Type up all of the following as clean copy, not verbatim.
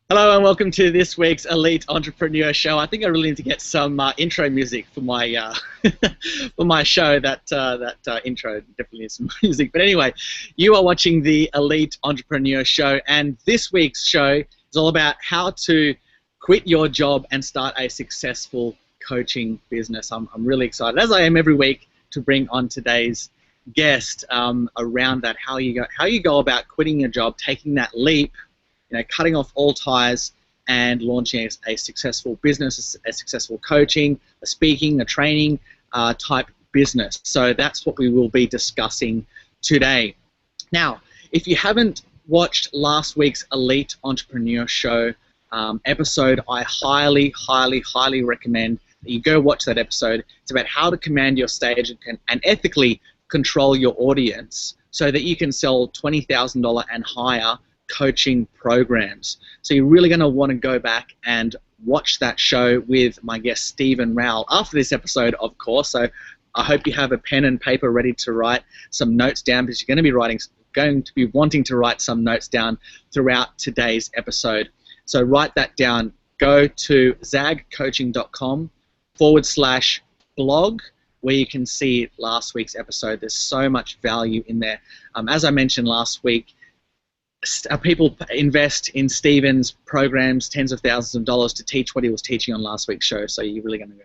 Hello and welcome to this week's Elite Entrepreneur Show. I think I really need to get some intro music for my for my show. That intro definitely needs some music. But anyway, you are watching the Elite Entrepreneur Show, and this week's show is all about how to quit your job and start a successful coaching business. I'm really excited, as I am every week, to bring on today's guest around that, how you go about quitting your job, taking that leap, cutting off all ties and launching a successful business, a successful coaching, a speaking, a training type business. So that's what we will be discussing today. Now, if you haven't watched last week's Elite Entrepreneur Show episode, I highly, highly, highly recommend that you go watch that episode. It's about how to command your stage and ethically control your audience so that you can sell $20,000 and higher coaching programs. So you're really going to want to go back and watch that show with my guest Stephen Rowell after this episode, of course. So I hope you have a pen and paper ready to write some notes down, because you're going to be wanting to write some notes down throughout today's episode. So write that down. Go to zagcoaching.com/blog, where you can see last week's episode. There's so much value in there. As I mentioned last week, people invest in Stephen's programs tens of thousands of dollars to teach what he was teaching on last week's show, so you're really going to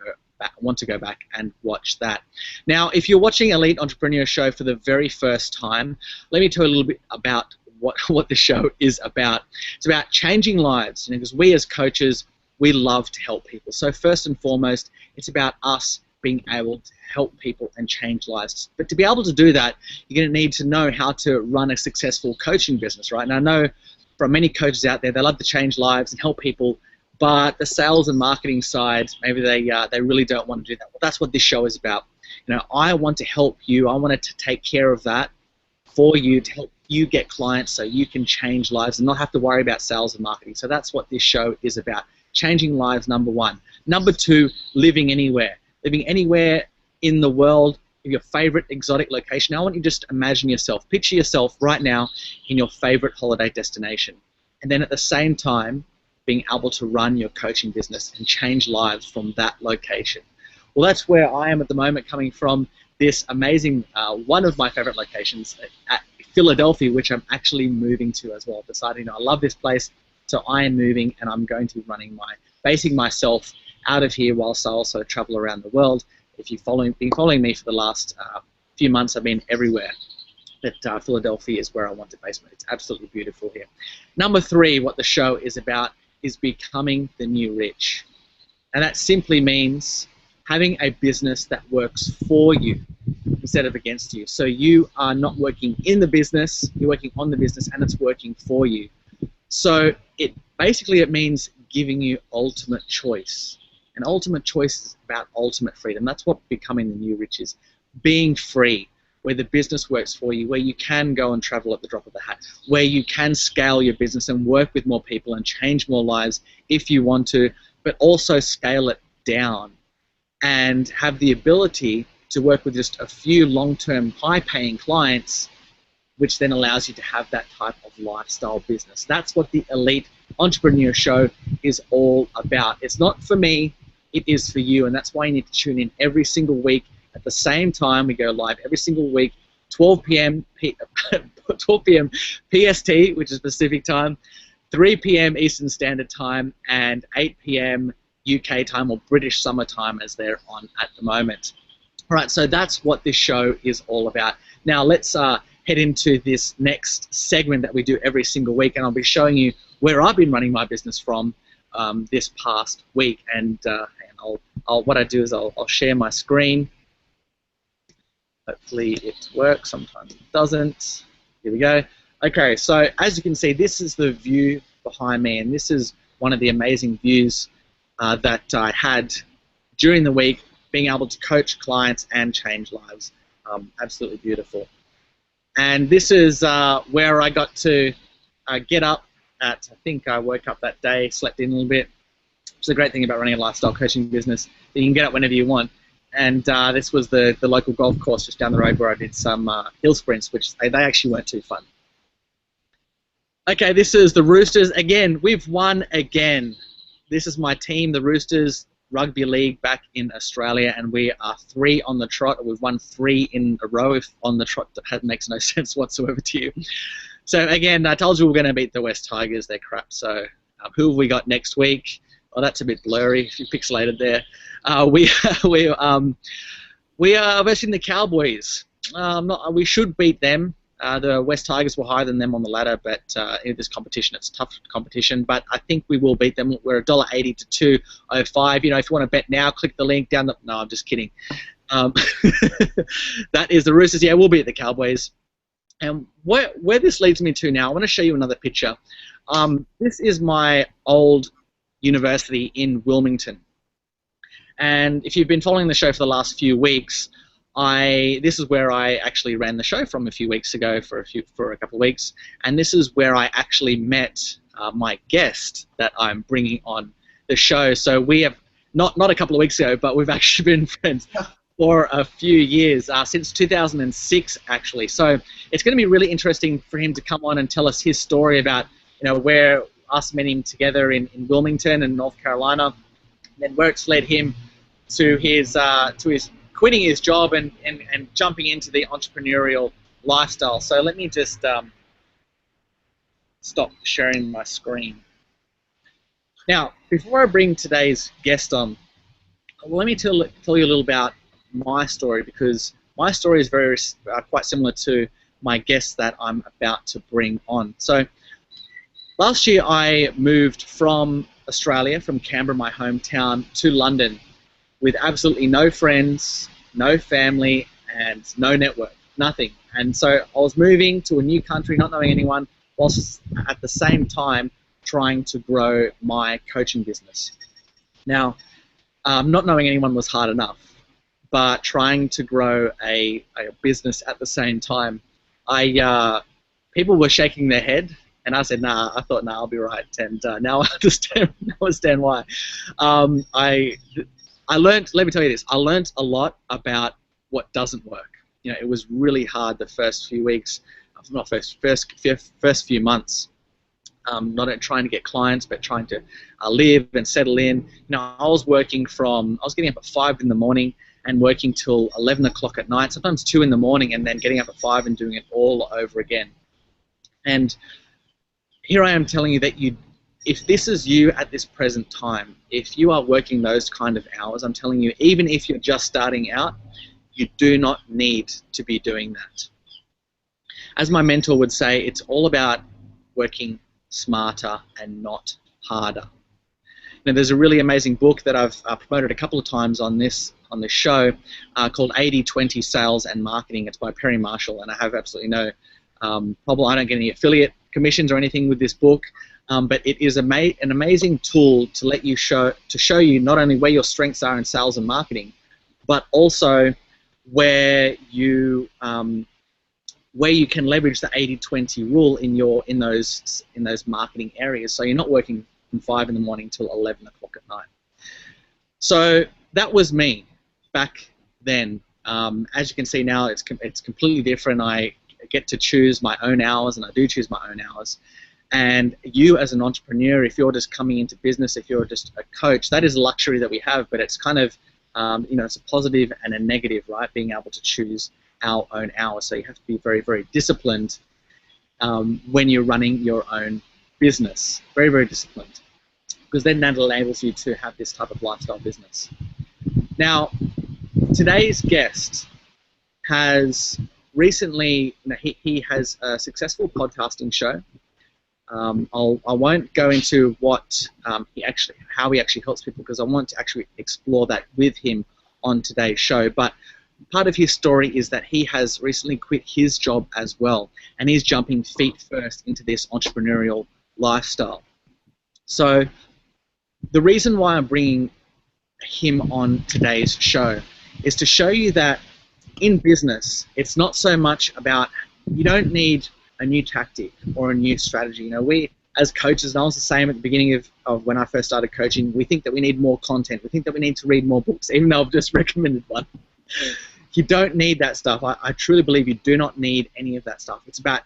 want to go back and watch that. Now, if you're watching Elite Entrepreneur Show for the very first time, let me tell you a little bit about what the show is about. It's about changing lives, because we as coaches, we love to help people. So first and foremost, it's about us being able to help people and change lives. But to be able to do that, you're going to need to know how to run a successful coaching business, right? And I know from many coaches out there, they love to change lives and help people, but the sales and marketing side, maybe they really don't want to do that. Well, that's what this show is about. I want to help you. I wanted to take care of that for you, to help you get clients so you can change lives and not have to worry about sales and marketing. So that's what this show is about. Changing lives, number one. Number two, living anywhere. Living anywhere in the world, in your favorite exotic location. Now I want you to just imagine yourself, picture yourself right now in your favorite holiday destination. And then at the same time, being able to run your coaching business and change lives from that location. Well, that's where I am at the moment, coming from this amazing, one of my favorite locations at Philadelphia, which I'm actually moving to as well. Deciding, I love this place, so I am moving, and I'm going to be basing myself out of here whilst I also travel around the world. If you've been following me for the last few months, I've been everywhere. But Philadelphia is where I want to base me. It's absolutely beautiful here. Number three, what the show is about is becoming the new rich. And that simply means having a business that works for you instead of against you. So you are not working in the business, you're working on the business, and it's working for you. So it means giving you ultimate choice. And ultimate choice is about ultimate freedom. That's what becoming the new rich is. Being free, where the business works for you, where you can go and travel at the drop of a hat, where you can scale your business and work with more people and change more lives if you want to, but also scale it down and have the ability to work with just a few long-term, high-paying clients, which then allows you to have that type of lifestyle business. That's what the Elite Entrepreneur Show is all about. It's not for me, it is for you, and that's why you need to tune in every single week at the same time. We go live every single week, 12 p.m. PST, which is Pacific time, 3 p.m. Eastern Standard Time, and 8 p.m. UK time, or British Summer Time as they're on at the moment. All right, so that's what this show is all about. Now let's head into this next segment that we do every single week, and I'll be showing you where I've been running my business from this past week. And what I do is I'll share my screen. Hopefully it works. Sometimes it doesn't. Here we go. Okay, so as you can see, this is the view behind me, and this is one of the amazing views that I had during the week, being able to coach clients and change lives. Absolutely beautiful. And this is where I got to get up at, I think I woke up that day, slept in a little bit. It's the great thing about running a lifestyle coaching business, that you can get up whenever you want and this was the local golf course just down the road where I did some hill sprints, which they actually weren't too fun. Okay, this is the Roosters again. We've won again. This is my team, the Roosters Rugby League back in Australia, and we are 3 on the trot. We've won 3 in a row. If on the trot, that makes no sense whatsoever to you. So again, I told you we're going to beat the West Tigers. They're crap. So who have we got next week? Oh, that's a bit blurry. If you pixelated there, we are versing the Cowboys. We should beat them. The West Tigers were higher than them on the ladder, but in this competition, it's tough competition. But I think we will beat them. We're $1.80 to $2.05. You know, if you want to bet now, click the link down the. No, I'm just kidding. That is the Roosters. Yeah, we'll beat the Cowboys. And where this leads me to now, I want to show you another picture. This is my old university in Wilmington. And if you've been following the show for the last few weeks, this is where I actually ran the show from a few weeks ago for a couple of weeks, and this is where I actually met my guest that I'm bringing on the show. So we have not a couple of weeks ago, but we've actually been friends for a few years, since 2006 actually. So it's going to be really interesting for him to come on and tell us his story about where us meeting together in Wilmington and North Carolina, and then where it's led him to his quitting his job and jumping into the entrepreneurial lifestyle. So let me just stop sharing my screen. Now, before I bring today's guest on, let me tell you a little about my story, because my story is quite similar to my guest that I'm about to bring on. So last year I moved from Australia, from Canberra, my hometown, to London, with absolutely no friends, no family, and no network, nothing. And so I was moving to a new country, not knowing anyone, whilst at the same time trying to grow my coaching business. Now, not knowing anyone was hard enough, but trying to grow a business at the same time, people were shaking their head, and I said, nah, I thought, nah, I'll be right. And now I understand why. I learned, let me tell you this, I learned a lot about what doesn't work. It was really hard the first few weeks, not first few months, not trying to get clients, but trying to live and settle in. I was getting up at 5 in the morning and working till 11 o'clock at night, sometimes 2 in the morning, and then getting up at 5 and doing it all over again. And here I am telling you that if this is you at this present time, if you are working those kind of hours, I'm telling you, even if you're just starting out, you do not need to be doing that. As my mentor would say, it's all about working smarter and not harder. Now, there's a really amazing book that I've promoted a couple of times on this show called 80-20 Sales and Marketing. It's by Perry Marshall, and I have absolutely no problem. I don't get any affiliate commissions or anything with this book. But it is an amazing tool to show you not only where your strengths are in sales and marketing, but also where you can leverage the 80-20 rule in those marketing areas. So you're not working from 5 in the morning till 11 o'clock at night. So that was me back then. As you can see now, it's completely different. I get to choose my own hours, and I do choose my own hours. And you as an entrepreneur, if you're just coming into business, if you're just a coach, that is a luxury that we have, but it's kind of, it's a positive and a negative, right? Being able to choose our own hours. So you have to be very, very disciplined when you're running your own business. Very, very disciplined. Because then that enables you to have this type of lifestyle business. Now, today's guest has recently, he has a successful podcasting show. I won't go into how he actually helps people, because I want to actually explore that with him on today's show. But part of his story is that he has recently quit his job as well, and he's jumping feet first into this entrepreneurial lifestyle. So the reason why I'm bringing him on today's show is to show you that in business, it's not so much about, you don't need a new tactic or a new strategy. as coaches, and I was the same at the beginning of when I first started coaching, we think that we need more content. We think that we need to read more books, even though I've just recommended one. You don't need that stuff. I truly believe you do not need any of that stuff. It's about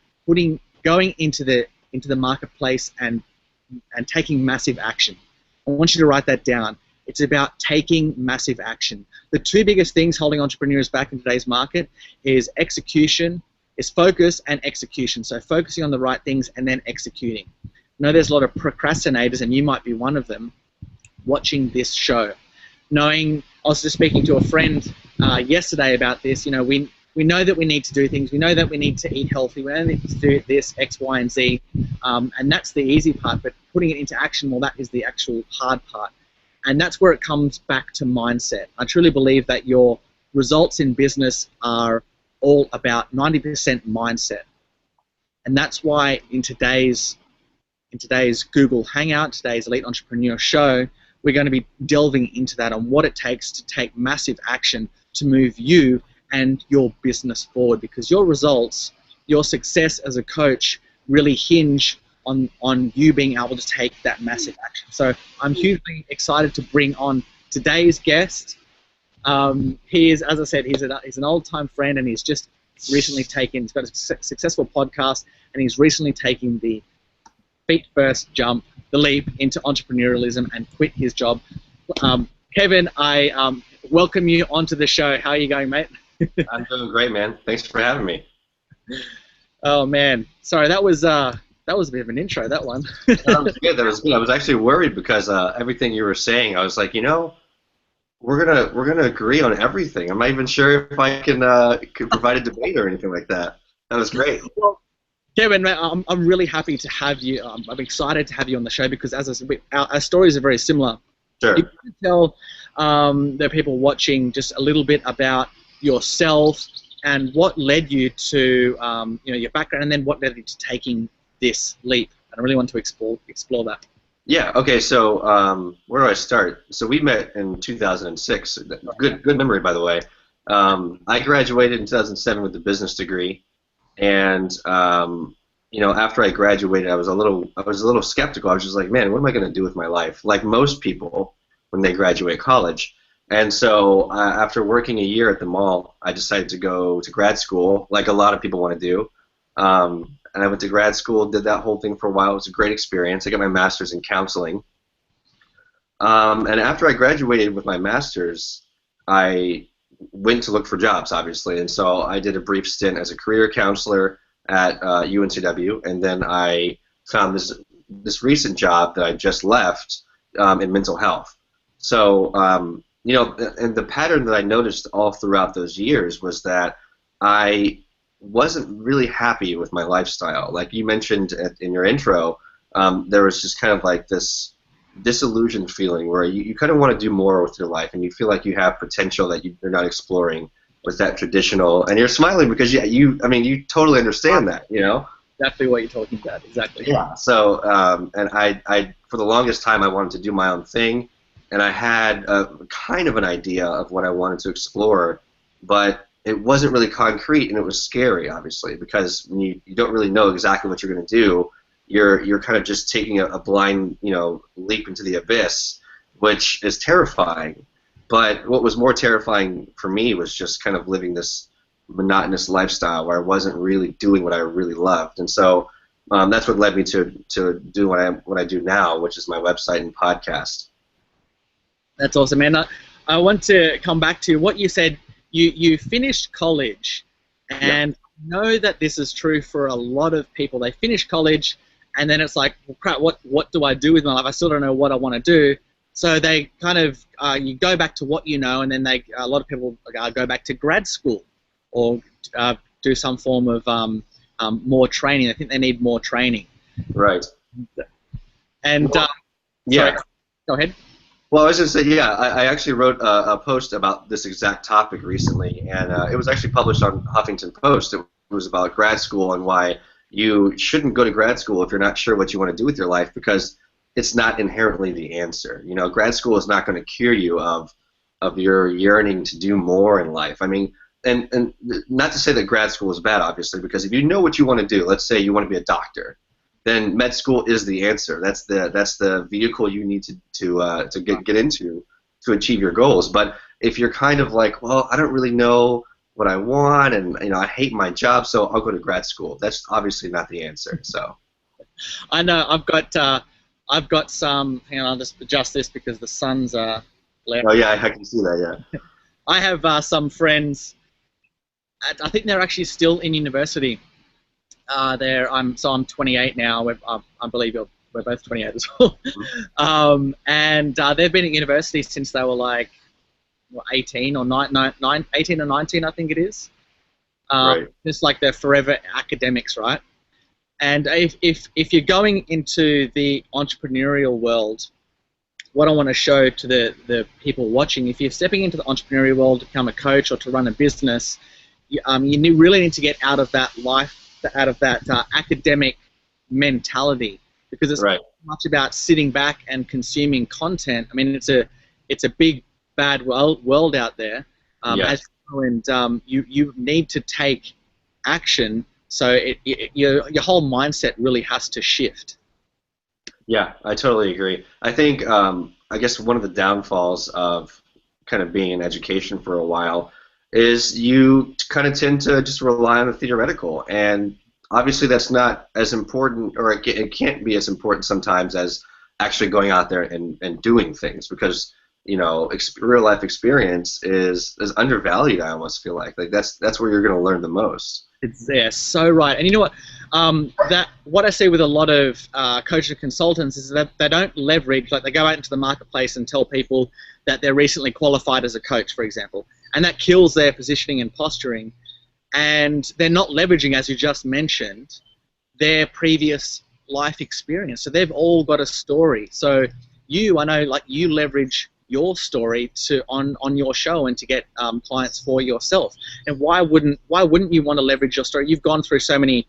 going into the marketplace and taking massive action. I want you to write that down. It's about taking massive action. The two biggest things holding entrepreneurs back in today's market is focus and execution. So focusing on the right things and then executing. I know there's a lot of procrastinators, and you might be one of them, watching this show. I was just speaking to a friend yesterday about this. You know, we know that we need to do things. We know that we need to eat healthy. We need to do this, X, Y, and Z. And that's the easy part. But putting it into action, well, that is the actual hard part. And that's where it comes back to mindset. I truly believe that your results in business are all about 90% mindset. And that's why in today's Google Hangout, today's Elite Entrepreneur Show, we're going to be delving into that on what it takes to take massive action to move you and your business forward, because your results, your success as a coach really hinge on you being able to take that massive action. So I'm hugely excited to bring on today's guest. He is, as I said, he's an old-time friend, and he's just recently he's got a successful podcast, and he's recently taken the feet first jump, the leap into entrepreneurialism, and quit his job. Kevin, I welcome you onto the show. How are you going, mate? I'm doing great, man. Thanks for having me. Oh man, sorry, that was a bit of an intro, that one. That was good. That was good. I was actually worried because everything you were saying, I was like, you know, we're gonna agree on everything. I'm not even sure if I could provide a debate or anything like that. That was great. Well, Kevin, I'm really happy to have you. I'm excited to have you on the show because, as I said, our stories are very similar. Sure. You can tell the people watching just a little bit about yourself and what led you to your background, and then what led you to taking this leap. And I really want to explore that. Yeah. Okay. So where do I start? So we met in 2006. Good memory, by the way. I graduated in 2007 with a business degree, and after I graduated, I was a little skeptical. I was just like, man, what am I going to do with my life? Like most people when they graduate college. And so after working a year at the mall, I decided to go to grad school, like a lot of people want to do. And I went to grad school, did that whole thing for a while. It was a great experience. I got my master's in counseling. And after I graduated with my master's, I went to look for jobs, obviously. And so I did a brief stint as a career counselor at UNCW, and then I found this recent job that I just left in mental health. So, and the pattern that I noticed all throughout those years was that I wasn't really happy with my lifestyle. Like you mentioned in your intro, there was just kind of like this disillusioned feeling where you kind of want to do more with your life, and you feel like you have potential that you're not exploring with that traditional. And you're smiling because you totally understand that, you know. Exactly what you're talking about. Exactly. Yeah. So, and I for the longest time I wanted to do my own thing, and I had kind of an idea of what I wanted to explore, but it wasn't really concrete, and it was scary, obviously, because when you don't really know exactly what you're going to do, you're kind of just taking a blind, leap into the abyss, which is terrifying. But what was more terrifying for me was just kind of living this monotonous lifestyle where I wasn't really doing what I really loved. And so that's what led me to do what I do now, which is my website and podcast. That's awesome, man. I want to come back to what you said. You finished college, and I know that this is true for a lot of people. They finish college, and then it's like, well, crap, what do I do with my life? I still don't know what I want to do. So they kind of, you go back to what you know, and then a lot of people go back to grad school or do some form of more training. I think they need more training. Right. And yeah. Sorry, go ahead. Well, I was going to say, yeah, I actually wrote a post about this exact topic recently, and it was actually published on Huffington Post. It was about grad school and why you shouldn't go to grad school if you're not sure what you want to do with your life, because it's not inherently the answer. Grad school is not going to cure you of your yearning to do more in life. I mean, and not to say that grad school is bad, obviously, because if you know what you want to do, let's say you want to be a doctor, then med school is the answer. That's the vehicle you need to get into to achieve your goals. But if you're kind of like, well, I don't really know what I want, and I hate my job, so I'll go to grad school. That's obviously not the answer. So I know I've got some. Hang on, I'll just adjust this because the sun's left. oh yeah, I can see that. Yeah. I have some friends. I think they're actually still in university. I'm 28 now. I believe we're both 28 as well. And they've been at university since they were like 18 or 18 or 19, I think it is. Right. It's like they're forever academics, right? And if you're going into the entrepreneurial world, what I want to show to the people watching, if you're stepping into the entrepreneurial world to become a coach or to run a business, you really need to get out of that academic mentality, because it's Right. much about sitting back and consuming content. I mean, it's a big bad world out there, Yes. and you need to take action. So your whole mindset really has to shift. Yeah, I totally agree. I think I guess one of the downfalls of kind of being in education for a while is you kind of tend to just rely on the theoretical, and obviously that's not as important, or it can't be as important sometimes as actually going out there and doing things, because real life experience is undervalued. I almost feel like that's where you're going to learn the most. It's so right. And you know what? What I see with a lot of coaches and consultants is that they don't leverage, like they go out into the marketplace and tell people that they're recently qualified as a coach, for example, and that kills their positioning and posturing. And they're not leveraging, as you just mentioned, their previous life experience. So they've all got a story. So I know, like you leverage your story on your show and to get clients for yourself. And why wouldn't you want to leverage your story? You've gone through so many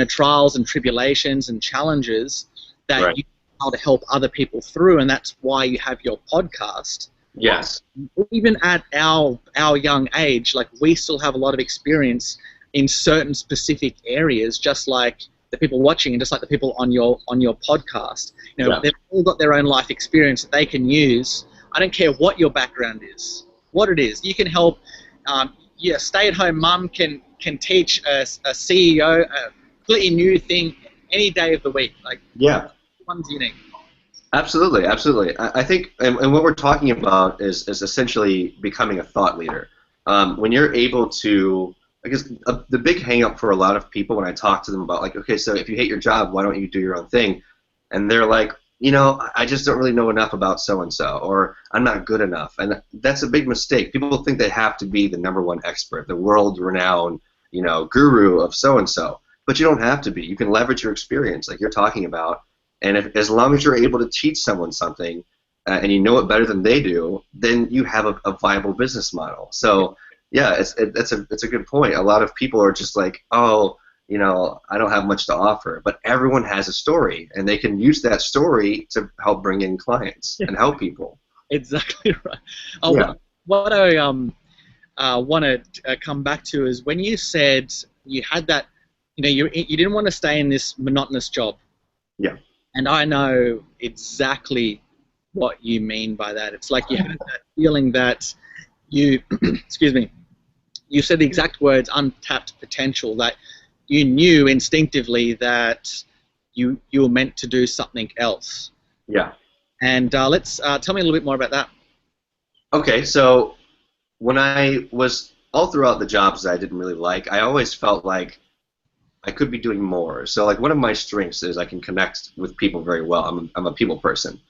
trials and tribulations and challenges that Right. you know how to help other people through, and that's why you have your podcast. Yes. Even at our young age, like we still have a lot of experience in certain specific areas, just like the people watching and just like the people on your podcast. Yeah. They've all got their own life experience that they can use. I don't care what your background is, what it is. You can help. A stay-at-home mum can teach a CEO a completely new thing any day of the week. Like, Yeah. one's unique. Absolutely, absolutely. I think, and what we're talking about is essentially becoming a thought leader. When you're able to, I guess the big hang-up for a lot of people when I talk to them about, like, okay, so if you hate your job, why don't you do your own thing? And they're like, I just don't really know enough about so-and-so, or I'm not good enough. And that's a big mistake. People think they have to be the #1 expert, the world-renowned, guru of so-and-so. But you don't have to be. You can leverage your experience, like you're talking about. And as long as you're able to teach someone something and you know it better than they do, then you have a viable business model. So, yeah, it's a good point. A lot of people are just like, oh, I don't have much to offer. But everyone has a story, and they can use that story to help bring in clients and help people. Exactly right. Yeah. What I want to come back to is when you said you had that, you didn't want to stay in this monotonous job. Yeah. And I know exactly what you mean by that. It's like you had that feeling that excuse me, you said the exact words, untapped potential, that you knew instinctively that you were meant to do something else. Yeah. And let's tell me a little bit more about that. Okay, so when I was all throughout the jobs that I didn't really like, I always felt like I could be doing more. So, like, one of my strengths is I can connect with people very well. I'm a people person.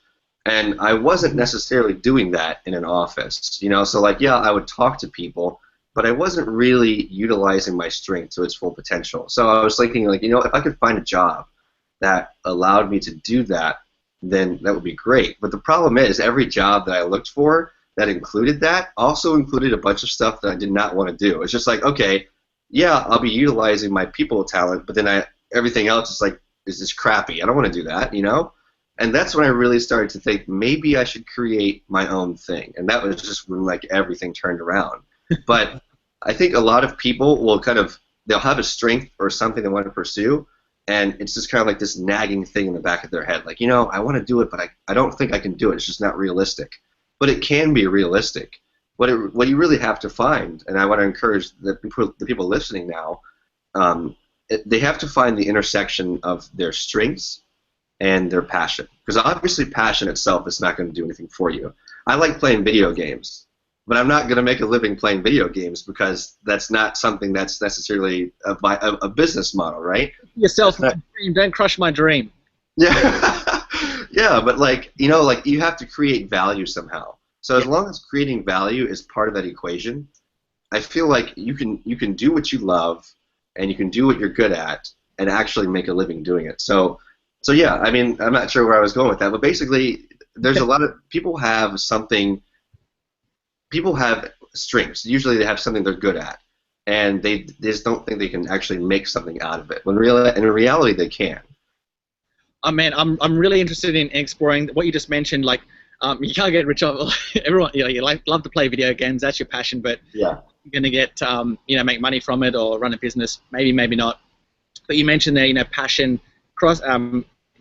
And I wasn't necessarily doing that in an office, So, like, yeah, I would talk to people, but I wasn't really utilizing my strength to its full potential. So I was thinking, like, if I could find a job that allowed me to do that, then that would be great. But the problem is, every job that I looked for that included that also included a bunch of stuff that I did not want to do. It's just like, okay, yeah, I'll be utilizing my people talent, but then everything else is just crappy. I don't want to do that, And that's when I really started to think maybe I should create my own thing. And that was just when, like, everything turned around. But I think a lot of people will they'll have a strength or something they want to pursue, and it's just kind of like this nagging thing in the back of their head, like, I want to do it, but I don't think I can do it. It's just not realistic. But it can be realistic. What you really have to find, and I want to encourage the people listening now, they have to find the intersection of their strengths and their passion. Because obviously passion itself is not going to do anything for you. I like playing video games, but I'm not going to make a living playing video games because that's not something that's necessarily a business model, right? Yourself, my dream. Don't crush my dream. Yeah, yeah, but like you have to create value somehow. So as long as creating value is part of that equation, I feel like you can do what you love and you can do what you're good at and actually make a living doing it. So yeah, I mean, I'm not sure where I was going with that, but basically, there's a lot of people have something. People have strengths. Usually, they have something they're good at, and they just don't think they can actually make something out of it. When in reality, they can. Oh man, I'm really interested in exploring what you just mentioned. Like, you can't get rich off everyone. You love to play video games. That's your passion, but yeah, you're gonna get make money from it or run a business. Maybe not. But you mentioned there, passion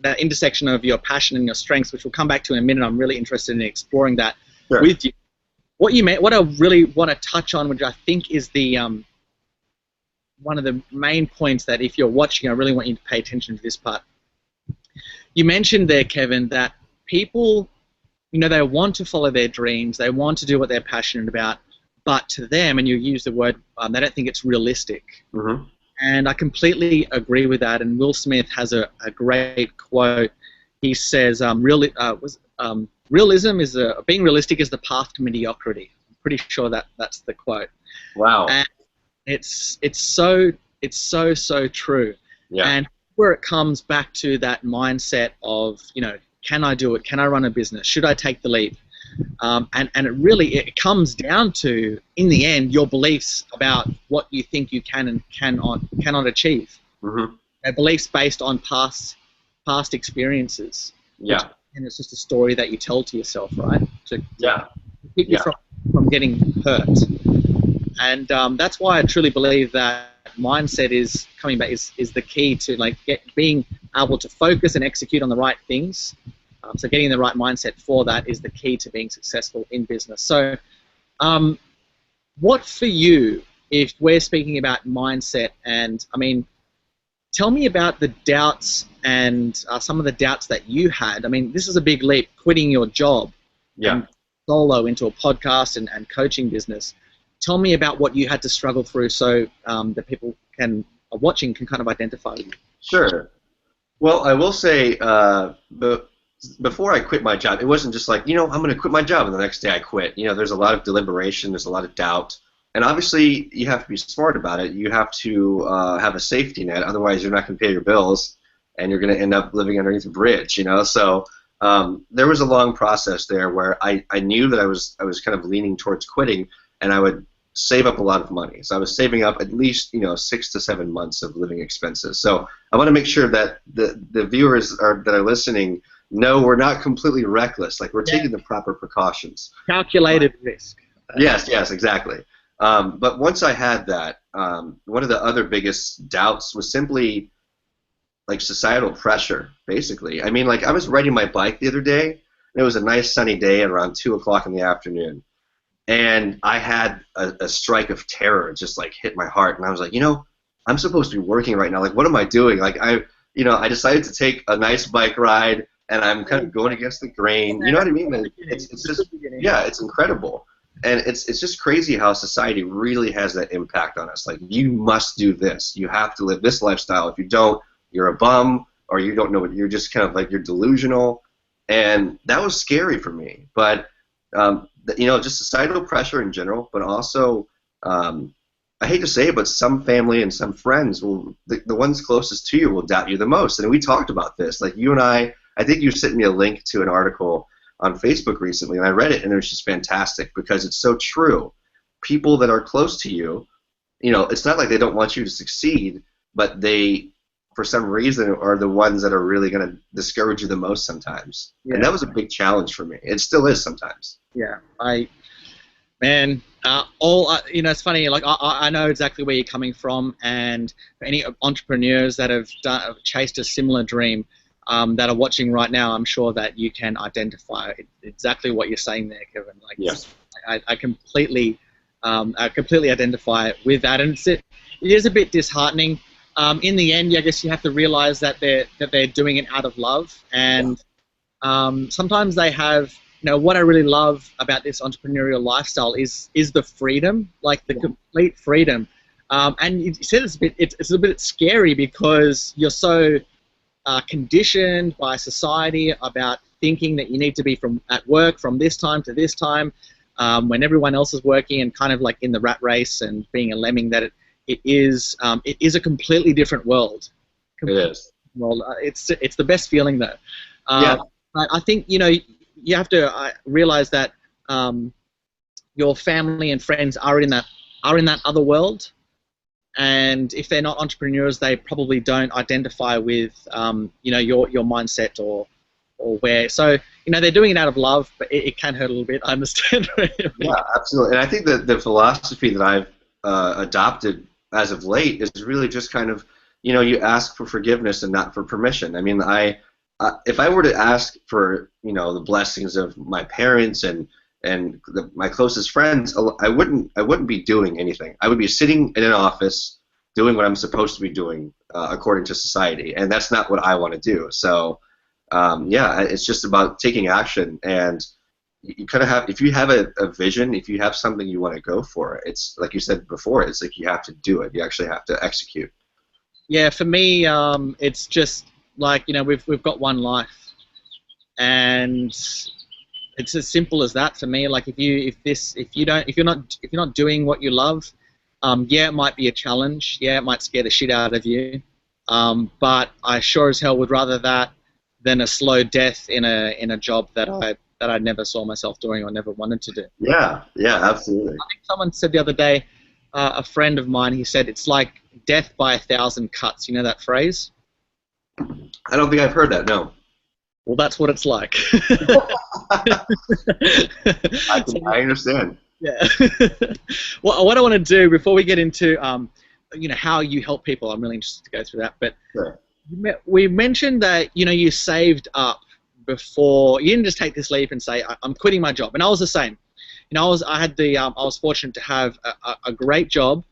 that intersection of your passion and your strengths, which we'll come back to in a minute. I'm really interested in exploring that with you. What I really want to touch on, which I think is the one of the main points that if you're watching, I really want you to pay attention to this part. You mentioned there, Kevin, that people, they want to follow their dreams, they want to do what they're passionate about, but to them, and you use the word, they don't think it's realistic. Mm-hmm. And I completely agree with that. And Will Smith has a great quote. He says, "Realism is being realistic is the path to mediocrity." I'm pretty sure that's the quote. Wow. And it's so true. Yeah. And where it comes back to that mindset of, can I do it? Can I run a business? Should I take the leap? And it comes down to, in the end, your beliefs about what you think you can and cannot achieve. Mm-hmm. Beliefs based on past experiences. Yeah. And it's just a story that you tell to yourself, right? To keep you from getting hurt. And that's why I truly believe that mindset is coming back is the key to being able to focus and execute on the right things. So getting the right mindset for that is the key to being successful in business. So what for you, if we're speaking about mindset, and I mean, tell me about the doubts and some of the doubts that you had. I mean, this is a big leap, quitting your job and solo into a podcast and coaching business. Tell me about what you had to struggle through so that people watching can kind of identify with you. Sure. Well, I will say, before I quit my job, it wasn't just like, I'm going to quit my job and the next day I quit. There's a lot of deliberation, there's a lot of doubt. And obviously, you have to be smart about it. You have to have a safety net. Otherwise, you're not going to pay your bills, and you're going to end up living underneath a bridge. So there was a long process there where I knew that I was kind of leaning towards quitting, and I would save up a lot of money. So I was saving up at least 6 to 7 months of living expenses. So I want to make sure that the viewers that are listening know we're not completely reckless. Like, we're taking the proper precautions. Calculated risk. Yes, exactly. But once I had that, one of the other biggest doubts was simply like societal pressure, basically. I mean, like, I was riding my bike the other day, and it was a nice sunny day at around 2 o'clock in the afternoon. And I had a strike of terror just like hit my heart, and I was like, I'm supposed to be working right now. Like, what am I doing? Like, I decided to take a nice bike ride, and I'm kind of going against the grain. You know what I mean? And it's just, it's incredible. And it's just crazy how society really has that impact on us. Like, you must do this. You have to live this lifestyle. If you don't, you're a bum, or you don't know what, you're just kind of like, you're delusional. And that was scary for me. But, just societal pressure in general, but also, I hate to say it, but some family and some friends the ones closest to you will doubt you the most. And we talked about this. Like, you and I think you sent me a link to an article on Facebook recently, and I read it, and it was just fantastic because it's so true. People that are close to you, it's not like they don't want you to succeed, but they, for some reason, are the ones that are really going to discourage you the most sometimes. Yeah. And that was a big challenge for me. It still is sometimes. Yeah, Man, it's funny. Like I know exactly where you're coming from, and for any entrepreneurs that have chased a similar dream, that are watching right now, I'm sure that you can identify exactly what you're saying there, Kevin. Like, Yes. I completely identify with that, and it is a bit disheartening. In the end, I guess you have to realize that they're doing it out of love, and sometimes they have. What I really love about this entrepreneurial lifestyle is the freedom, like the complete freedom. And you said it's a bit scary because you're so conditioned by society about thinking that you need to be at work from this time to this time, when everyone else is working, and kind of like in the rat race and being a lemming. That it is a completely different world. It is. Well, it's the best feeling though. Yeah. But I think you have to realize that your family and friends are in that other world, and if they're not entrepreneurs, they probably don't identify with your mindset or where. So they're doing it out of love, but it can hurt a little bit. I understand. Yeah, absolutely. And I think that the philosophy that I've adopted as of late is really just kind of you ask for forgiveness and not for permission. I mean, if I were to ask for the blessings of my parents and my closest friends, I wouldn't be doing anything. I would be sitting in an office doing what I'm supposed to be doing according to society, and that's not what I want to do. So it's just about taking action, and you kind of have, if you have a vision, if you have something you want to go for, it's like you said before, it's like you have to do it. You actually have to execute. Yeah, for me, it's just like we've got one life, and it's as simple as that for me. Like if you're not doing what you love, it might be a challenge. Yeah, it might scare the shit out of you. But I sure as hell would rather that than a slow death in a job that I never saw myself doing or never wanted to do. Yeah, absolutely. I think someone said the other day, a friend of mine, he said it's like death by 1,000 cuts. You know that phrase? I don't think I've heard that, no. Well, that's what it's like. I understand. Yeah. Well, what I want to do before we get into how you help people, I'm really interested to go through that. But sure. We mentioned that you saved up before. You didn't just take this leap and say I'm quitting my job. And I was the same. I was fortunate to have a great job.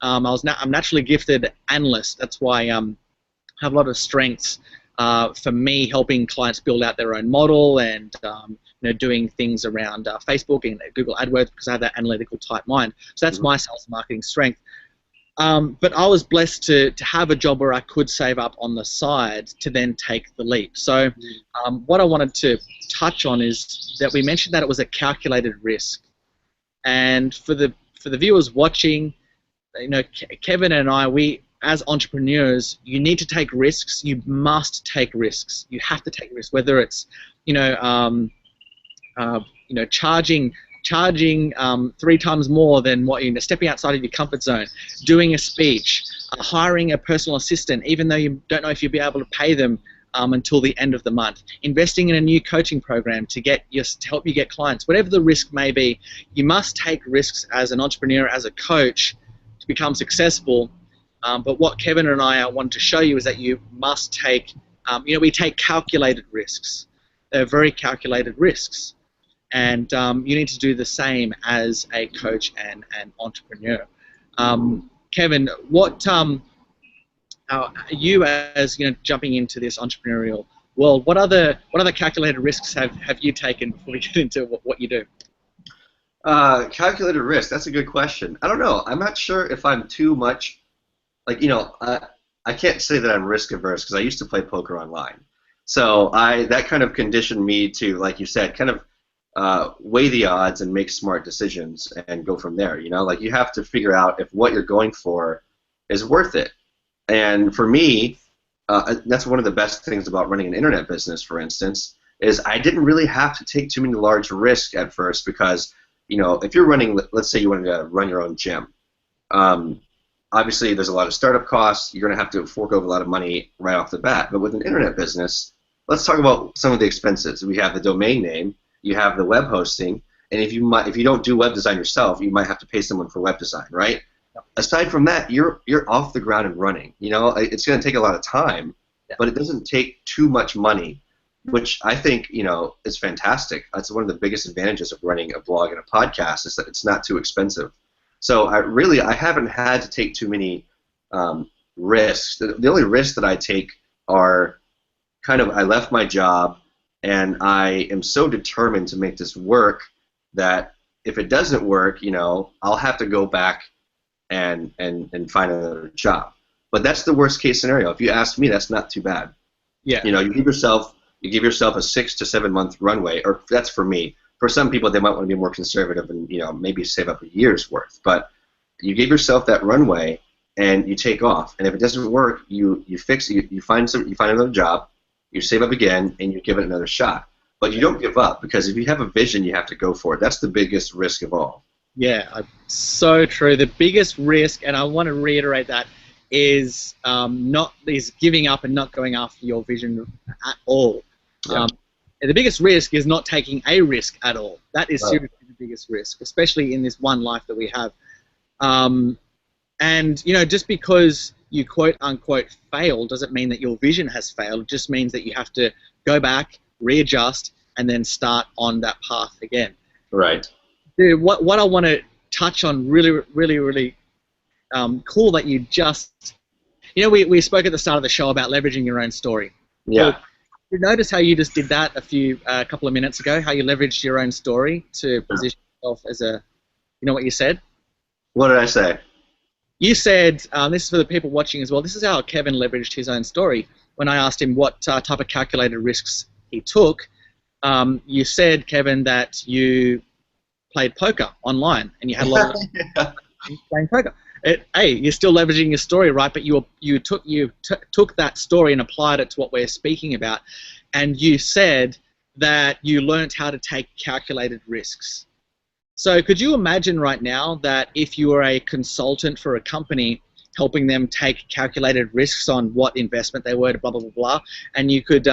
I'm naturally gifted analyst. That's why have a lot of strengths for me helping clients build out their own model and doing things around Facebook and Google AdWords, because I have that analytical type mind. So that's my sales and marketing strength. But I was blessed to have a job where I could save up on the side to then take the leap. So what I wanted to touch on is that we mentioned that it was a calculated risk. And for the viewers watching, Kevin and I, as entrepreneurs, you need to take risks. You must take risks. You have to take risks, whether it's charging 3 times more than what stepping outside of your comfort zone, doing a speech, hiring a personal assistant, even though you don't know if you'll be able to pay them until the end of the month, investing in a new coaching program to help you get clients. Whatever the risk may be, you must take risks as an entrepreneur, as a coach, to become successful. But what Kevin and I want to show you is that you must take, we take calculated risks. They're very calculated risks. And you need to do the same as a coach and an entrepreneur. Kevin, what you, as jumping into this entrepreneurial world, what other calculated risks have you taken before we get into what you do? Calculated risk, that's a good question. I don't know. I'm not sure if I'm too much, I can't say that I'm risk averse because I used to play poker online. So that kind of conditioned me to, like you said, kind of weigh the odds and make smart decisions and go from there. Like you have to figure out if what you're going for is worth it. And for me, that's one of the best things about running an internet business, for instance, is I didn't really have to take too many large risks at first because, if you're running, let's say you wanted to run your own gym, obviously there's a lot of startup costs. You're going to have to fork over a lot of money right off the bat. But with an internet business, let's talk about some of the expenses. We have the domain name, you have the web hosting, And if you don't do web design yourself, you might have to pay someone for web design, right? Aside from that, you're off the ground and running. You know, it's going to take a lot of time, but it doesn't take too much money, which I think, you know, is fantastic. That's one of the biggest advantages of running a blog and a podcast, is that it's not too expensive. So I haven't had to take too many risks. The only risks that I take are kind of, I left my job and I am so determined to make this work that if it doesn't work, you know, I'll have to go back and find another job. But that's the worst case scenario. If you ask me, that's not too bad. Yeah. You know, you give yourself a 6 to 7 month runway, or that's for me. For some people, they might want to be more conservative and, you know, maybe save up a year's worth. But you give yourself that runway and you take off. And if it doesn't work, you find another job, you save up again, and you give it another shot. But you don't give up, because if you have a vision, you have to go for it. That's the biggest risk of all. Yeah, so true. The biggest risk, and I want to reiterate that, is giving up and not going after your vision at all. Yeah. The biggest risk is not taking a risk at all. That is seriously the biggest risk, especially in this one life that we have. And you know, just because you quote unquote fail doesn't mean that your vision has failed. It just means that you have to go back, readjust, and then start on that path again. Right. Dude, what I want to touch on really cool that you just, you know, we spoke at the start of the show about leveraging your own story. Yeah. So, you notice how you just did that a couple of minutes ago, how you leveraged your own story to position yourself as a, you know what you said? What did I say? You said, this is for the people watching as well, this is how Kevin leveraged his own story. When I asked him what type of calculated risks he took, you said, Kevin, that you played poker online and you had a lot of playing poker. Hey, you're still leveraging your story, right? But you took that story and applied it to what we're speaking about, and you said that you learned how to take calculated risks. So could you imagine right now that if you were a consultant for a company, helping them take calculated risks on what investment they were to blah blah blah blah, and you could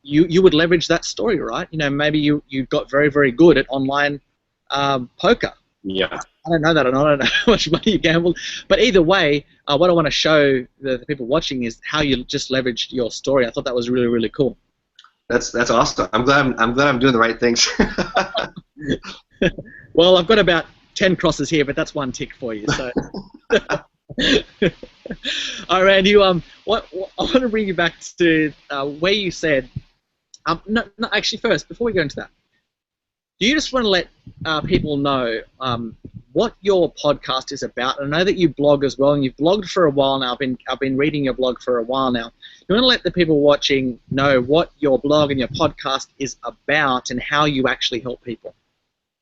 you would leverage that story, right? You know, maybe you got very good at online poker. Yeah. I don't know that, and I don't know how much money you gambled, but either way, what I want to show the people watching is how you just leveraged your story. I thought that was really cool. That's awesome. I'm glad I'm doing the right things. Well, I've got about 10 crosses here, but that's one tick for you. So, all right, Randy. I want to bring you back to where you said. No, actually, first, before we go into that, do you just want to let people know what your podcast is about? I know that you blog as well, and you've blogged for a while now. I've been reading your blog for a while now. You want to let the people watching know what your blog and your podcast is about and how you actually help people?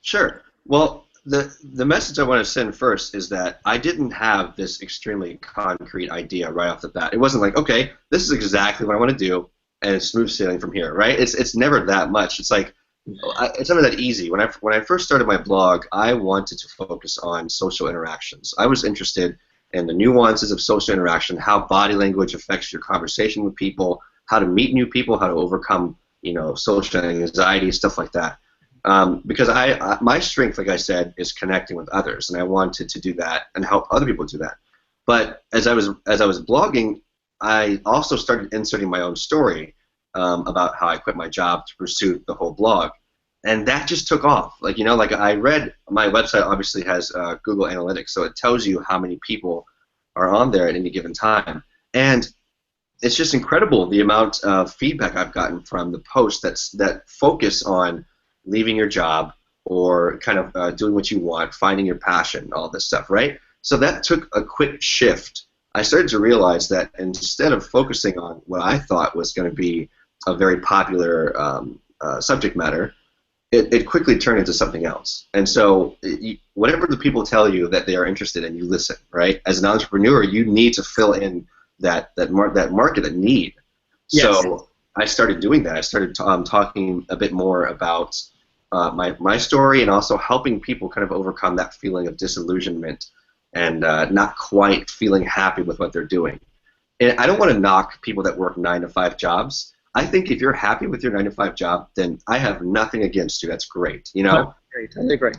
Sure. Well, the message I want to send first is that I didn't have this extremely concrete idea right off the bat. It wasn't like, okay, this is exactly what I want to do, and it's smooth sailing from here, right? It's never that much. It's like, it's never that easy. When I first started my blog, I wanted to focus on social interactions. I was interested in the nuances of social interaction, how body language affects your conversation with people, how to meet new people, how to overcome, you know, social anxiety, stuff like that. Because my strength, like I said, is connecting with others, and I wanted to do that and help other people do that. But as I was blogging, I also started inserting my own story about how I quit my job to pursue the whole blog, and that just took off. Like, you know, like I read, my website obviously has Google Analytics, so it tells you how many people are on there at any given time, and it's just incredible the amount of feedback I've gotten from the posts that focus on leaving your job or kind of doing what you want, finding your passion, all this stuff, right? So that took a quick shift. I started to realize that instead of focusing on what I thought was going to be a very popular subject matter, it quickly turned into something else. And so whatever the people tell you that they are interested in, you listen, right? As an entrepreneur, you need to fill in that market, that need. Yes. So I started doing that. I started talking a bit more about my story, and also helping people kind of overcome that feeling of disillusionment and not quite feeling happy with what they're doing. And I don't want to knock people that work 9 to 5 jobs. I think if you're happy with your 9-to-5 job, then I have nothing against you. That's great, you know? Great, totally agree.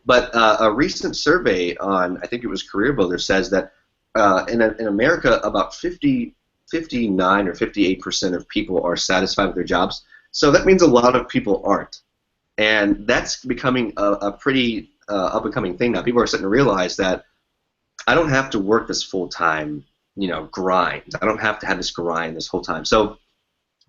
But a recent survey on, I think it was Career Builder, says that in America, about 59 or 58% of people are satisfied with their jobs. So that means a lot of people aren't. And that's becoming a pretty up-and-coming thing now. People are starting to realize that I don't have to work this full-time, grind. I don't have to have this grind this whole time. So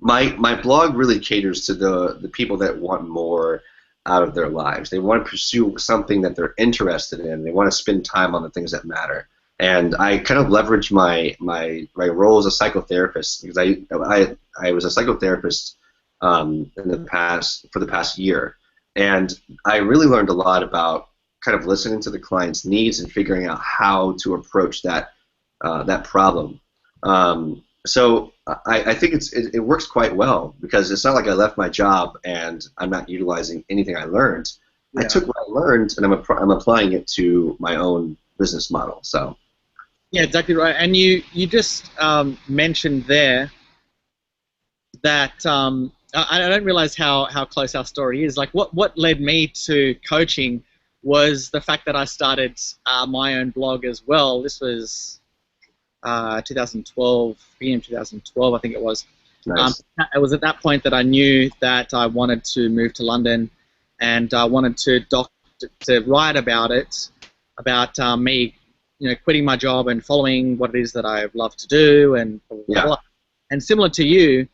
my blog really caters to the people that want more out of their lives. They want to pursue something that they're interested in. They want to spend time on the things that matter. And I kind of leverage my role as a psychotherapist, because I was a psychotherapist for the past year, and I really learned a lot about kind of listening to the client's needs and figuring out how to approach that problem. So I think it works quite well, because it's not like I left my job and I'm not utilizing anything I learned. Yeah. I took what I learned and I'm applying it to my own business model. So. Yeah, exactly right. And you just mentioned there that I don't realize how close our story is. Like what led me to coaching was the fact that I started my own blog as well. This was 2012, beginning of 2012, I think it was. Nice. It was at that point that I knew that I wanted to move to London, and I wanted to write about it, about me, quitting my job and following what it is that I love to do, and blah, blah, blah. And similar to you,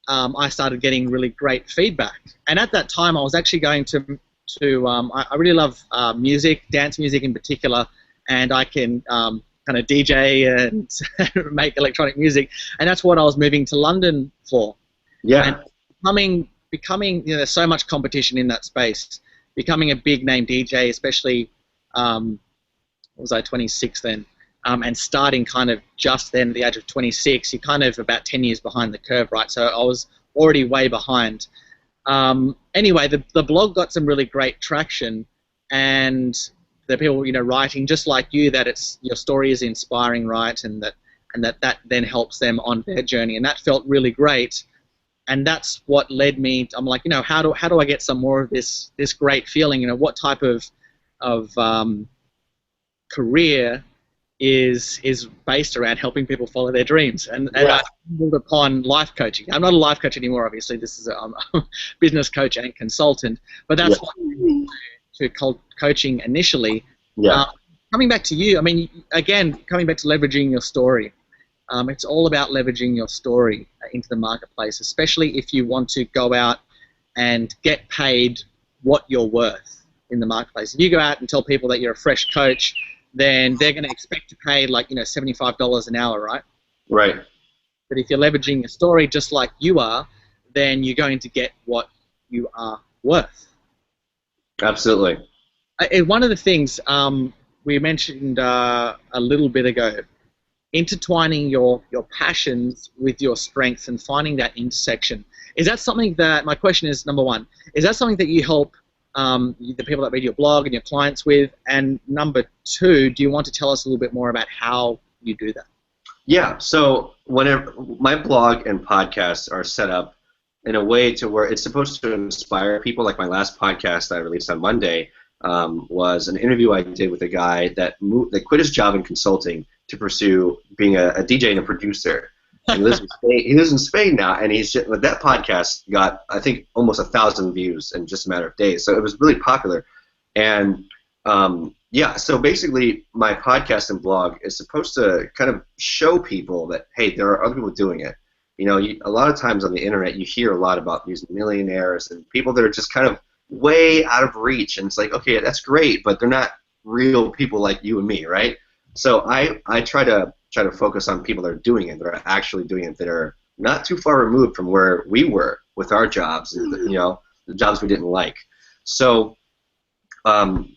I started getting really great feedback. And at that time, I was actually going to I really love music, dance music in particular, and I can kind of DJ and make electronic music, and that's what I was moving to London for. Yeah. And becoming, there's so much competition in that space. Becoming a big name DJ, especially, was I 26 then, and starting kind of just then at the age of 26, you're kind of about 10 years behind the curve, right? So I was already way behind. Anyway, the blog got some really great traction, and the people, writing just like you, that your story is inspiring, right, and that then helps them on their journey, and that felt really great. And that's what led me. I'm like, how do I get some more of this great feeling? What type of career is based around helping people follow their dreams, and I stumbled upon life coaching. I'm not a life coach anymore, obviously. This is I'm a business coach and consultant, but that's what to coaching initially. Yeah. Coming back to you, again, coming back to leveraging your story. It's all about leveraging your story into the marketplace, especially if you want to go out and get paid what you're worth in the marketplace. If you go out and tell people that you're a fresh coach, then they're going to expect to pay like $75 an hour, right? Right. But if you're leveraging your story just like you are, then you're going to get what you are worth. Absolutely. One of the things we mentioned a little bit ago, intertwining your passions with your strengths and finding that intersection. Is that something that, my question is, number one, is that something that you help the people that read your blog and your clients with? And number two, do you want to tell us a little bit more about how you do that? Yeah, so whenever my blog and podcast are set up in a way to where it's supposed to inspire people. Like my last podcast that I released on Monday was an interview I did with a guy that quit his job in consulting to pursue being a DJ and a producer. And he lives in Spain now, and that podcast got, I think, almost 1,000 views in just a matter of days. So it was really popular. And so basically my podcast and blog is supposed to kind of show people that, hey, there are other people doing it. A lot of times on the internet you hear a lot about these millionaires and people that are just kind of way out of reach, and it's like, okay, that's great, but they're not real people like you and me, right? So I try to focus on people that are doing it, that are actually doing it, that are not too far removed from where we were with our jobs, and the jobs we didn't like. So when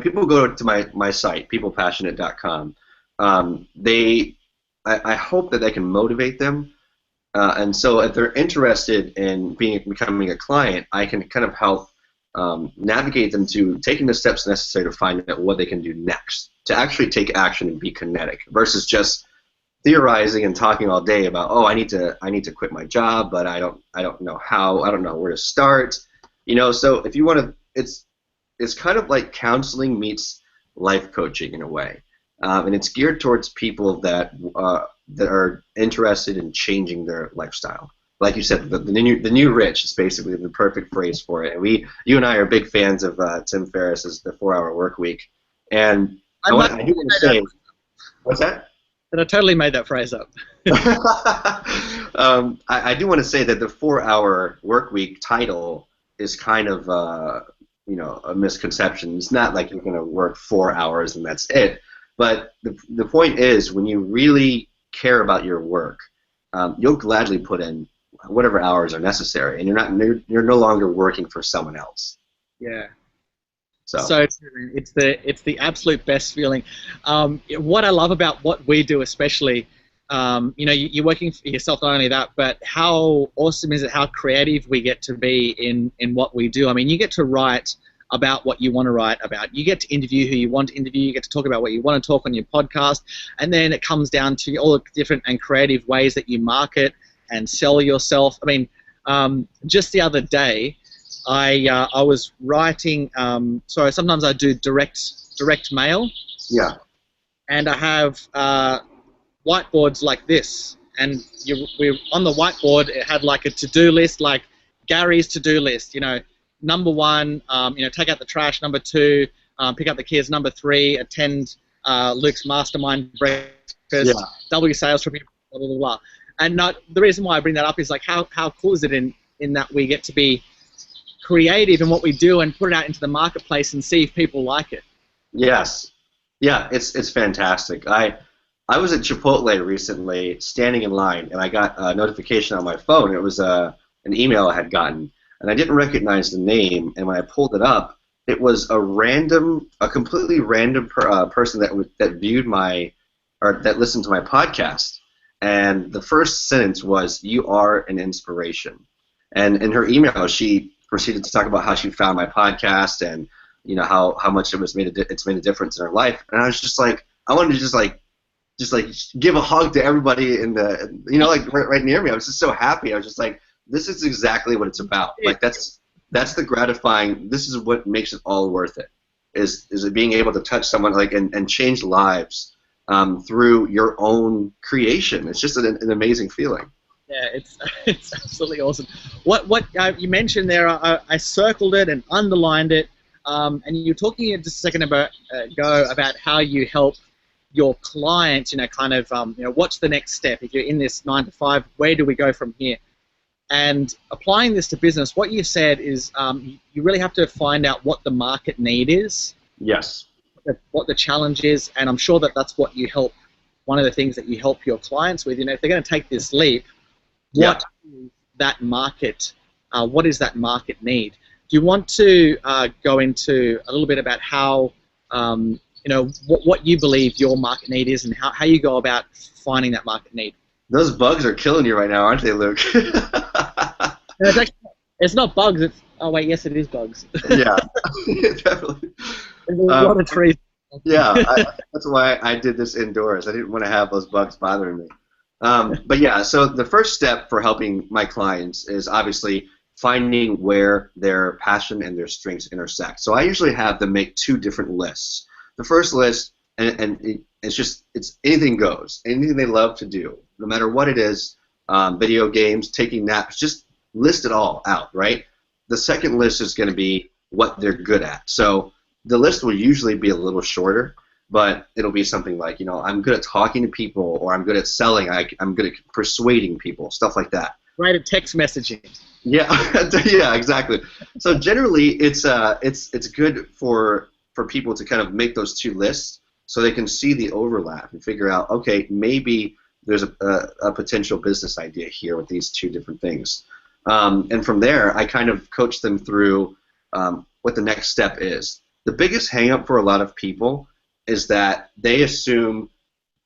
people go to my site, peoplepassionate.com, I hope that they can motivate them, and so if they're interested in becoming a client, I can kind of help navigate them to taking the steps necessary to find out what they can do next to actually take action and be kinetic, versus just theorizing and talking all day about, oh, I need to quit my job, but I don't know how, I don't know where to start. So if you want to, it's kind of like counseling meets life coaching in a way, and it's geared towards people that are interested in changing their lifestyle. Like you said, the new rich is basically the perfect phrase for it. And you and I are big fans of Tim Ferriss's The 4-Hour Work Week, and I do want to say, what's that? And I totally made that phrase up. I do want to say that the 4-Hour Work Week title is kind of a misconception. It's not like you're going to work 4 hours and that's it. But the point is, when you really care about your work, you'll gladly put in whatever hours are necessary, and you're no longer working for someone else. Yeah. So it's the absolute best feeling. What I love about what we do, especially, you're working for yourself. Not only that, but how awesome is it? How creative we get to be in what we do. I mean, you get to write about what you want to write about. You get to interview who you want to interview. You get to talk about what you want to talk on your podcast, and then it comes down to all the different and creative ways that you market and sell yourself. I mean, just the other day, I was writing. So sometimes I do direct mail. Yeah. And I have whiteboards like this, and we're on the whiteboard. It had like a to-do list, like Gary's to-do list. Number 1, take out the trash. Number 2, pick up the kids. Number 3, attend Luke's mastermind breakfast. Yeah. W sales for people. Blah blah blah. And the reason why I bring that up is like how cool is it in that we get to be creative in what we do and put it out into the marketplace and see if people like it. Yes. Yeah, it's fantastic. I was at Chipotle recently, standing in line, and I got a notification on my phone. It was an email I had gotten, and I didn't recognize the name. And when I pulled it up, it was a completely random person that viewed that listened to my podcast. And the first sentence was, "You are an inspiration." And in her email, she proceeded to talk about how she found my podcast and how much it's made a difference in her life. And I was just like, I wanted to just give a hug to everybody in the right near me. I was just so happy. I was just like, this is exactly what it's about. Like that's the gratifying. This is what makes it all worth it. Is it being able to touch someone and change lives through your own creation. It's just an amazing feeling. Yeah, it's absolutely awesome. What you mentioned there, I circled it and underlined it, and you were talking just a second ago about how you help your clients. What's the next step if you're in this 9 to 5? Where do we go from here? And applying this to business, what you said is you really have to find out what the market need is. Yes. What the challenge is, and I'm sure that's what you help. One of the things that you help your clients with, if they're going to take this leap. What is that market? What is that market need? Do you want to go into a little bit about how, what you believe your market need is and how you go about finding that market need? Those bugs are killing you right now, aren't they, Luke? It's not bugs. Oh wait, yes, it is bugs. Yeah, definitely. There's a lot of trees. Yeah, that's why I did this indoors. I didn't want to have those bugs bothering me. But yeah, so the first step for helping my clients is obviously finding where their passion and their strengths intersect. So I usually have them make 2 different lists. The first list, and it's anything goes, anything they love to do, no matter what it is, video games, taking naps, just list it all out, right? The second list is going to be what they're good at. So the list will usually be a little shorter, but it'll be something like, I'm good at talking to people, or I'm good at selling, I'm good at persuading people, stuff like that. Right, at text messaging. Yeah, yeah, exactly. So generally, it's good for people to kind of make those 2 lists so they can see the overlap and figure out, okay, maybe there's a potential business idea here with these 2 different things. And from there, I kind of coach them through what the next step is. The biggest hang-up for a lot of people is that they assume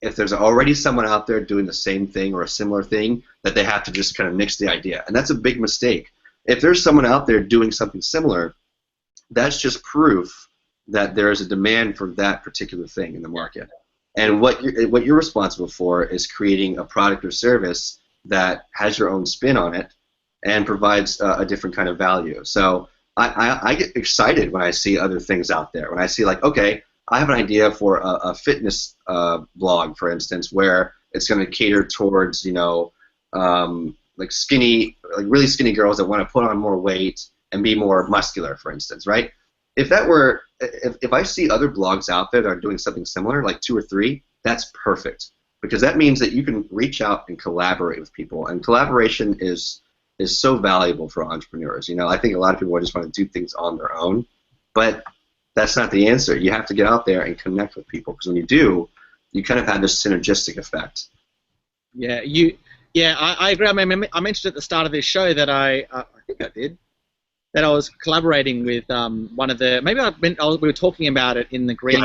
if there's already someone out there doing the same thing or a similar thing, that they have to just kind of nix the idea. And that's a big mistake. If there's someone out there doing something similar, that's just proof that there is a demand for that particular thing in the market. And what you're responsible for is creating a product or service that has your own spin on it and provides a different kind of value. So I get excited when I see other things out there. When I see, like, okay, I have an idea for a fitness blog, for instance, where it's going to cater towards, like really skinny girls that want to put on more weight and be more muscular, for instance, right? If I see other blogs out there that are doing something similar, like 2 or 3, that's perfect, because that means that you can reach out and collaborate with people, and collaboration is so valuable for entrepreneurs. I think a lot of people just want to do things on their own, but that's not the answer. You have to get out there and connect with people, because when you do, you kind of have this synergistic effect. Yeah, I agree. I mentioned at the start of this show that I think I did, that I was collaborating with one of the, we were talking about it in the green,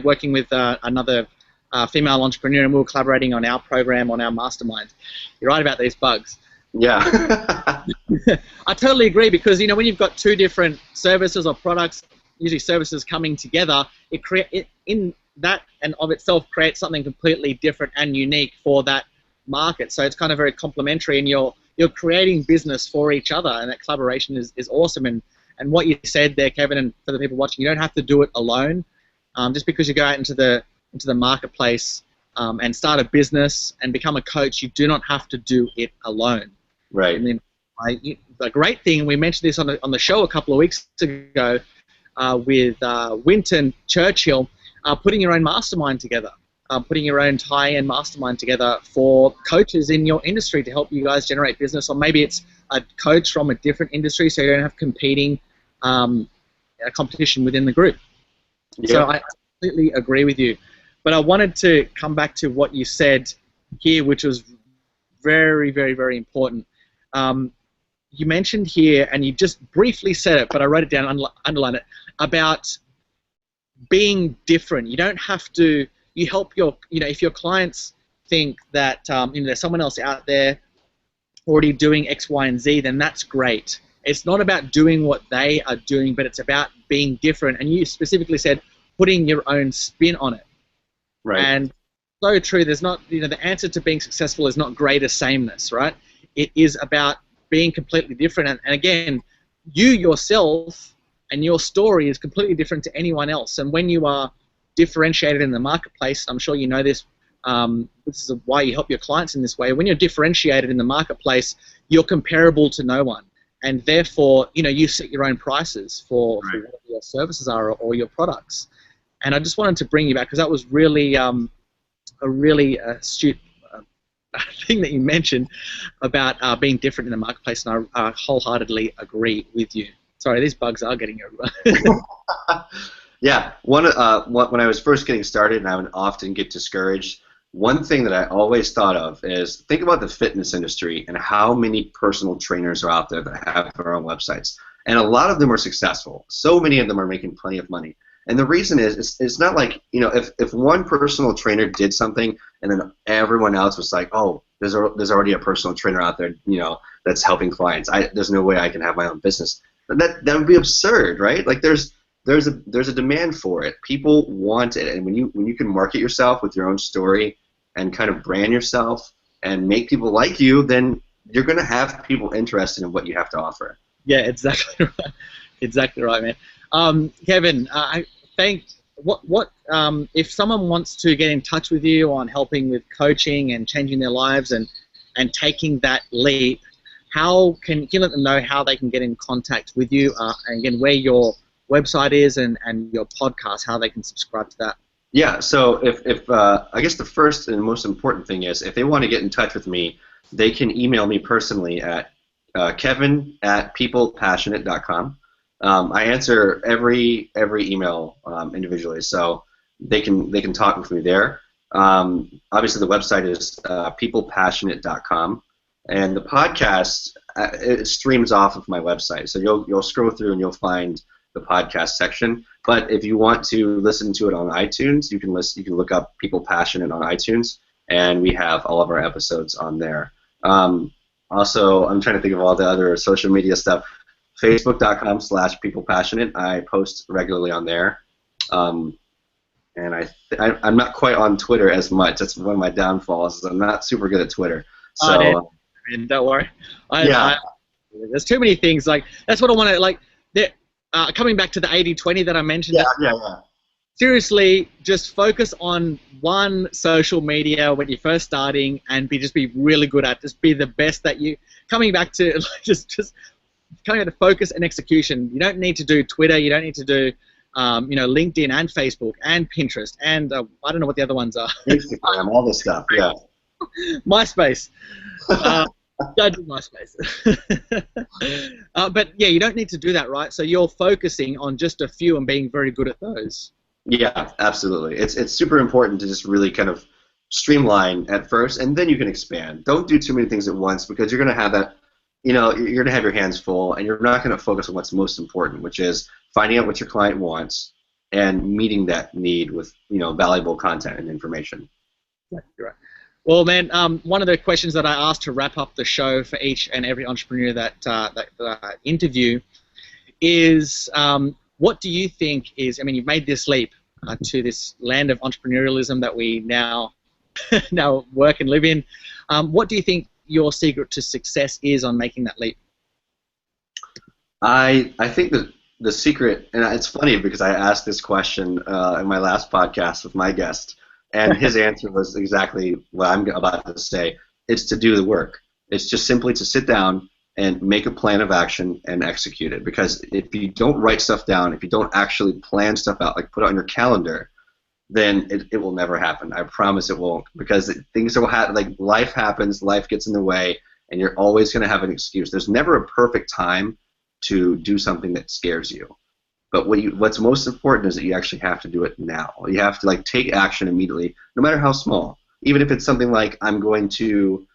working with another female entrepreneur, and we were collaborating on our program, on our mastermind. You're right about these bugs. Yeah. I totally agree, because when you've got 2 different services or products, usually services coming together, it in that and of itself creates something completely different and unique for that market. So it's kind of very complementary, and you're creating business for each other, and that collaboration is awesome. And what you said there, Kevin, and for the people watching, you don't have to do it alone. Just because you go out into the marketplace and start a business and become a coach, you do not have to do it alone. Right. And then the great thing, we mentioned this on the show a couple of weeks ago with Winton Churchill, putting your own mastermind together. Putting your own tie-in mastermind together for coaches in your industry to help you guys generate business, or maybe it's a coach from a different industry, so you don't have competing competition within the group. Yeah. So I completely agree with you. But I wanted to come back to what you said here, which was very, very, very important. You mentioned here, and you just briefly said it, but I wrote it down, underline it, about being different. You don't have to. You help if your clients think that there's someone else out there already doing X, Y, and Z, then that's great. It's not about doing what they are doing, but it's about being different. And you specifically said putting your own spin on it. Right. And so true. There's not, the answer to being successful is not greater sameness, right? It is about being completely different. And again, you yourself and your story is completely different to anyone else. And when you are differentiated in the marketplace, I'm sure you know this, this is why you help your clients in this way. When you're differentiated in the marketplace, you're comparable to no one, and therefore you set your own prices for whatever your services are or your products. And I just wanted to bring you back, because that was really a really astute thing that you mentioned about being different in the marketplace, and I wholeheartedly agree with you. Sorry, these bugs are getting everywhere. Yeah, when I was first getting started, and I would often get discouraged, one thing that I always thought of is, think about the fitness industry and how many personal trainers are out there that have their own websites. And a lot of them are successful. So many of them are making plenty of money. And the reason is, it's not like, if one personal trainer did something and then everyone else was like, oh, there's already a personal trainer out there, that's helping clients. There's no way I can have my own business. That would be absurd, right? Like there's a demand for it. People want it, and when you can market yourself with your own story and kind of brand yourself and make people like you, then you're going to have people interested in what you have to offer. Yeah, exactly right. Exactly right, man. Kevin, if someone wants to get in touch with you on helping with coaching and changing their lives and taking that leap, can you let them know how they can get in contact with you, and again, where your website is and your podcast, how they can subscribe to that? Yeah, so if I guess the first and most important thing is, if they want to get in touch with me, they can email me personally at kevin@peoplepassionate.com. I answer every email individually, so they can talk with me there. Obviously, the website is peoplepassionate.com, and the podcast it streams off of my website. So you'll scroll through and you'll find the podcast section. But if you want to listen to it on iTunes, you can look up People Passionate on iTunes, and we have all of our episodes on there. Also, I'm trying to think of all the other social media stuff. Facebook.com/peoplepassionate. I post regularly on there. and I'm not quite on Twitter as much. That's one of my downfalls. Is I'm not super good at Twitter. So don't worry. Yeah. There's too many things. Like that's what I want to like. Coming back to the 80-20 that I mentioned. Yeah. Seriously, just focus on one social media when you're first starting, and just be really good at. Just be the best that you. Coming back to just coming back to focus and execution. You don't need to do Twitter. You don't need to do LinkedIn and Facebook and Pinterest and I don't know what the other ones are. Instagram, all this stuff. Yeah. MySpace. Don't do MySpace. But yeah, you don't need to do that, right? So you're focusing on just a few and being very good at those. Yeah, absolutely. It's super important to just really kind of streamline at first, and then you can expand. Don't do too many things at once, because you're going to have that, you're going to have your hands full, and you're not going to focus on what's most important, which is finding out what your client wants and meeting that need with, valuable content and information. Yeah, you're right. Well, man, one of the questions that I asked to wrap up the show for each and every entrepreneur that I interview is, what do you think is, you've made this leap to this land of entrepreneurialism that we now work and live in. What do you think your secret to success is on making that leap? I think that the secret, and it's funny because I asked this question in my last podcast with my guest, and his answer was exactly what I'm about to say. It's to do the work. It's just simply to sit down and make a plan of action and execute it. Because if you don't write stuff down, if you don't actually plan stuff out, like put it on your calendar, then it will never happen. I promise it won't. Because things will happen, like life happens, life gets in the way, and you're always going to have an excuse. There's never a perfect time to do something that scares you. But what's most important is that you actually have to do it now. You have to take action immediately, no matter how small. Even if it's something like, I'm going to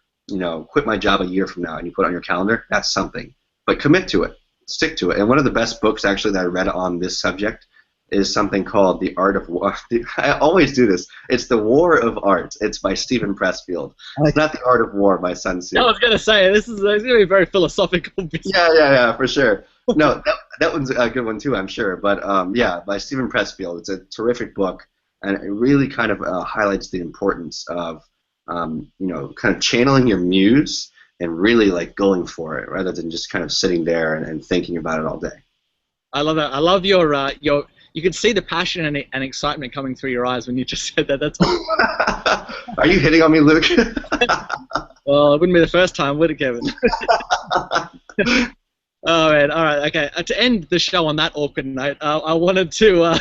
quit my job a year from now, and you put it on your calendar, that's something. But commit to it. Stick to it. And one of the best books actually that I read on this subject is something called The Art of War. I always do this. It's The War of Art. It's by Stephen Pressfield. It's not The Art of War by Sun Tzu. I was going to say, this is going to be very philosophical. Yeah, for sure. No, that one's a good one too, I'm sure. But by Stephen Pressfield. It's a terrific book, and it really kind of highlights the importance of kind of channeling your muse and really going for it, rather than just kind of sitting there and thinking about it all day. I love that. I love your you could see the passion and excitement coming through your eyes when you just said that. That's all. Are you hitting on me, Luke? Well, it wouldn't be the first time, would it, Kevin? Oh man! All right, okay. To end the show on that awkward note, I wanted to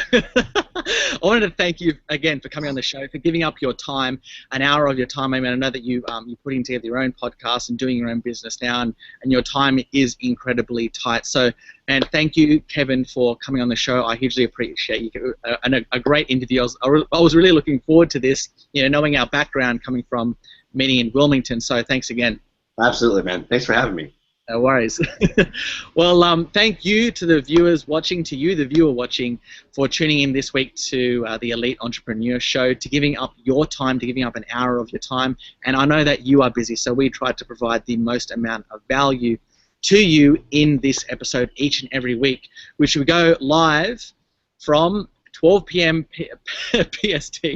thank you again for coming on the show, for giving up your time, an hour of your time. I know that you're putting together your own podcast and doing your own business now, and your time is incredibly tight. So, and thank you, Kevin, for coming on the show. I hugely appreciate you. And a great interview. I was really looking forward to this. Knowing our background coming from meeting in Wilmington. So, thanks again. Absolutely, man. Thanks for having me. No worries. Well, thank you to the viewers watching, to you, the viewer watching, for tuning in this week to the Elite Entrepreneur Show, to giving up your time, to giving up an hour of your time. And I know that you are busy, so we try to provide the most amount of value to you in this episode each and every week, which we go live from 12 p.m. PST,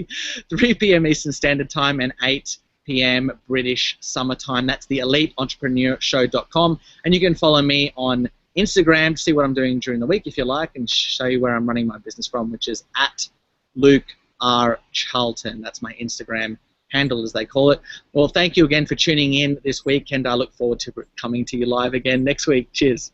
3 p.m. Eastern Standard Time, and 8 p.m. British summertime. That's the EliteEntrepreneurshow.com, and you can follow me on Instagram to see what I'm doing during the week if you like, and show you where I'm running my business from, which is at Luke R. Charlton. That's my Instagram handle, as they call it. Well, thank you again for tuning in this week, and I look forward to coming to you live again next week. Cheers.